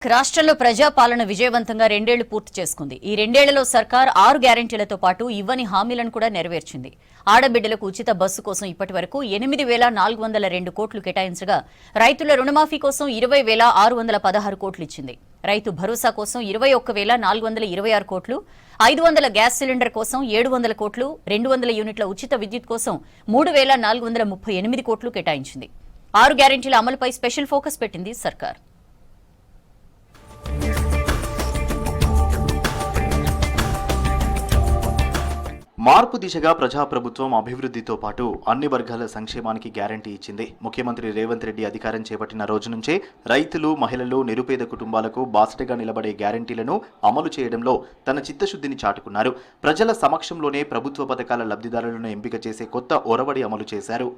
రాష్ట్రంలో ప్రజాపాలన విజయవంతంగా 2 ఏళ్లు పూర్తి చేసుకుంది. ఈ 2 ఏళ్లలో సర్కార్ 6 గ్యారెంటీలతో పాటు ఇవ్వని హామీలను కూడా నెరవేర్చింది. ఆడబిడ్డలకు ఉచిత బస్సు కోసం ఇప్పటివరకు 8,402 కోట్లు కేటాయించగా రైతుల రుణమాఫీ కోసం 20,616 కోట్లు ఇచ్చింది. రైతు భరోసా కోసం 21,426 కోట్లు, 500 గ్యాస్ సిలిండర్ కోసం 700 కోట్లు, 200 యూనిట్ల ఉచిత విద్యుత్ కోసం 3,438 కోట్లు కేటాయించింది. 6 గ్యారెంటీల అమలుపై స్పెషల్ ఫోకస్ పెట్టింది సర్కార్. మార్పు దిశగా ప్రజాప్రభుత్వం అభివృద్ధితో పాటు అన్ని వర్గాల సంక్షేమానికి గ్యారంటీ ఇచ్చింది. ముఖ్యమంత్రి రేవంత్ రెడ్డి అధికారం చేపట్టిన రోజు నుంచే రైతులు, మహిళలు, నిరుపేద కుటుంబాలకు బాసటగా నిలబడే గ్యారంటీలను అమలు చేయడంలో తన చిత్తశుద్ధిని చాటుకున్నారు. ప్రజల సమక్షంలోనే ప్రభుత్వ పథకాల లబ్ధిదారులను ఎంపిక చేసే కొత్త ఒరవడి అమలు చేశారు.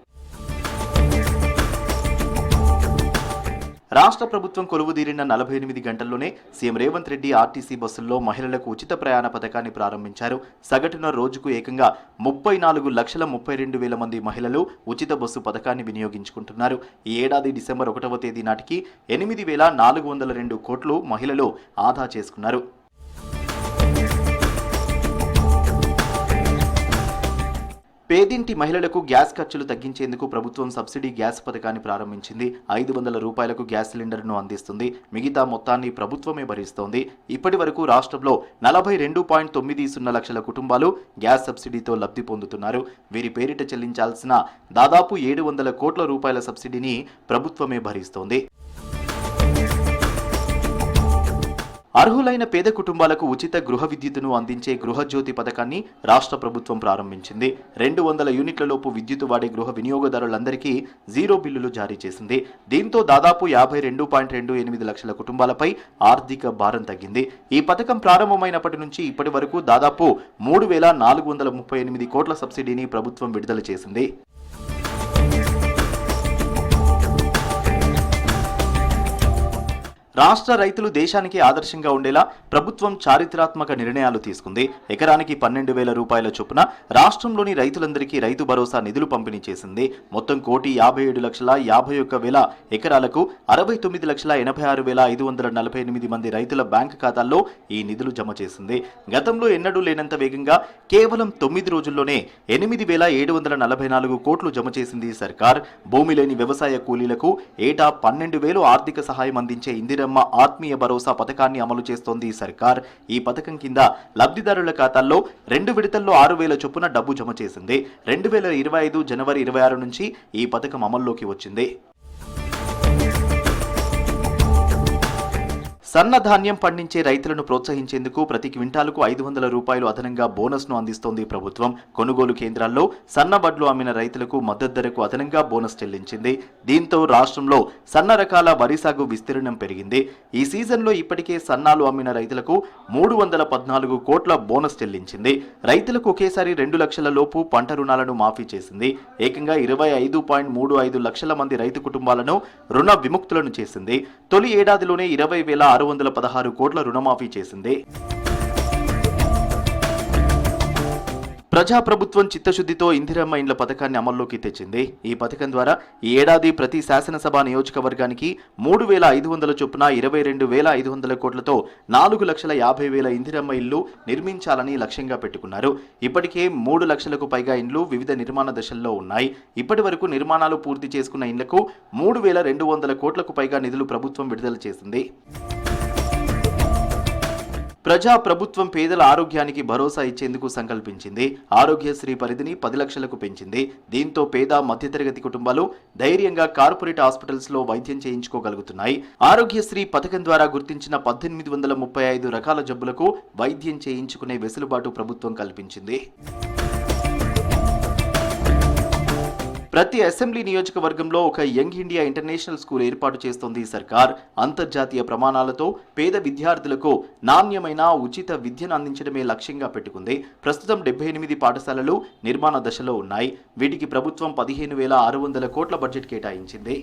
రాష్ట్ర ప్రభుత్వం కొలువుదీరిన 48 గంటల్లోనే సీఎం రేవంత్ రెడ్డి ఆర్టీసీ బస్సుల్లో మహిళలకు ఉచిత ప్రయాణ పథకాన్ని ప్రారంభించారు. సగటున రోజుకు ఏకంగా 34,32,000 మంది మహిళలు ఉచిత బస్సు పథకాన్ని వినియోగించుకుంటున్నారు. ఈ ఏడాది డిసెంబర్ 1వ తేదీ నాటికి 8,402 కోట్లు మహిళలు ఆదా చేసుకున్నారు. పేదింటి మహిళలకు గ్యాస్ ఖర్చులు తగ్గించేందుకు ప్రభుత్వం సబ్సిడీ గ్యాస్ పథకాన్ని ప్రారంభించింది. 500 రూపాయలకు గ్యాస్ సిలిండర్ను అందిస్తుంది. మిగతా మొత్తాన్ని ప్రభుత్వమే భరిస్తోంది. ఇప్పటి వరకు రాష్ట్రంలో 42.90 లక్షల కుటుంబాలు గ్యాస్ సబ్సిడీతో లబ్ధి పొందుతున్నారు. వీరి పేరిట చెల్లించాల్సిన దాదాపు 700 కోట్ల రూపాయల సబ్సిడీని ప్రభుత్వమే భరిస్తోంది. అర్హులైన పేద కుటుంబాలకు ఉచిత గృహ విద్యుత్తును అందించే గృహజ్యోతి పథకాన్ని రాష్ట్ర ప్రభుత్వం ప్రారంభించింది. 200 యూనిట్లలోపు విద్యుత్ వాడే గృహ వినియోగదారులందరికీ జీరో బిల్లులు జారీ చేసింది. దీంతో దాదాపు 52.28 లక్షల కుటుంబాలపై ఆర్థిక భారం తగ్గింది. ఈ పథకం ప్రారంభమైనప్పటి నుంచి ఇప్పటి వరకు దాదాపు 3,438 కోట్ల సబ్సిడీని ప్రభుత్వం విడుదల చేసింది. రాష్ట్ర రైతులు దేశానికి ఆదర్శంగా ఉండేలా ప్రభుత్వం చారిత్రాత్మక నిర్ణయాలు తీసుకుంది. ఎకరానికి 12,000 రూపాయల చొప్పున రాష్ట్రంలోని రైతులందరికీ రైతు భరోసా నిధులు పంపిణీ చేసింది. మొత్తం 1,57,51,000 ఎకరాలకు 69,86,548 మంది రైతుల బ్యాంకు ఖాతాల్లో ఈ నిధులు జమ చేసింది. గతంలో ఎన్నడూ లేనంత వేగంగా కేవలం 9 రోజుల్లోనే 8,744 కోట్లు జమ చేసింది సర్కార్. భూమి లేని వ్యవసాయ కూలీలకు ఏటా 12,000 ఆర్థిక సహాయం అందించే ఇందిరమ్మ ఆత్మీయ భరోసా పథకాన్ని అమలు చేస్తోంది సర్కార్. ఈ పథకం కింద లబ్ధిదారుల ఖాతాల్లో 2 విడతల్లో 6,000 చొప్పున డబ్బు జమ చేసింది. 2025 జనవరి 26 నుంచి ఈ పథకం అమల్లోకి వచ్చింది. సన్న ధాన్యం పండించే రైతులను ప్రోత్సహించేందుకు ప్రతి క్వింటాలకు 500 రూపాయలు అదనంగా బోనస్ను అందిస్తోంది ప్రభుత్వం. కొనుగోలు కేంద్రాల్లో సన్న వడ్లు అమ్మిన రైతులకు మద్దతు ధరకు అదనంగా బోనస్ చెల్లించింది. దీంతో రాష్ట్రంలో సన్న రకాల వరి సాగు విస్తీర్ణం పెరిగింది. ఈ సీజన్లో ఇప్పటికే సన్నాలు అమ్మిన రైతులకు 314 కోట్ల బోనస్ చెల్లించింది. రైతులకు ఒకేసారి 2 లక్షల లోపు పంట రుణాలను మాఫీ చేసింది. ఏకంగా 25.35 లక్షల మంది రైతు కుటుంబాలను రుణ విముక్తులను చేసింది. తొలి ఏడాదిలోనే 20,616 కోట్ల రుణమాఫీ చేసింది. ప్రజాప్రభుత్వం చిత్తశుద్ధితో ఇందిరమ్మ ఇండ్ల పథకాన్ని అమల్లోకి తెచ్చింది. ఈ పథకం ద్వారా ఈ ఏడాది ప్రతి శాసనసభ నియోజకవర్గానికి 3,500 చొప్పున 22,500 కోట్లతో 4,50,000 ఇందిరమ్మ ఇళ్లు నిర్మించాలని లక్ష్యంగా పెట్టుకున్నారు. ఇప్పటికే 3 లక్షలకు పైగా ఇండ్లు వివిధ నిర్మాణ దశల్లో ఉన్నాయి. ఇప్పటి వరకు నిర్మాణాలు పూర్తి చేసుకున్న ఇండ్లకు 3,200 కోట్లకు పైగా నిధులు ప్రభుత్వం విడుదల చేసింది. ప్రజా ప్రభుత్వం పేదల ఆరోగ్యానికి భరోసా ఇచ్చేందుకు సంకల్పించింది. ఆరోగ్యశ్రీ పరిధిని 10 లక్షలకు పెంచింది. దీంతో పేద మధ్యతరగతి కుటుంబాలు ధైర్యంగా కార్పొరేట్ హాస్పిటల్స్ లో వైద్యం చేయించుకోగలుగుతున్నాయి. ఆరోగ్యశ్రీ పథకం ద్వారా గుర్తించిన 1,835 రకాల జబ్బులకు వైద్యం చేయించుకునే వెసులుబాటు ప్రభుత్వం కల్పించింది. ప్రతి అసెంబ్లీ నియోజకవర్గంలో ఒక యంగ్ ఇండియా ఇంటర్నేషనల్ స్కూల్ ఏర్పాటు చేస్తోంది సర్కార్. అంతర్జాతీయ ప్రమాణాలతో పేద విద్యార్థులకు నాణ్యమైన ఉచిత విద్యను అందించడమే లక్ష్యంగా పెట్టుకుంది. ప్రస్తుతం 78 పాఠశాలలు నిర్మాణ దశలో ఉన్నాయి. వీటికి ప్రభుత్వం 15,600 కోట్ల బడ్జెట్ కేటాయించింది.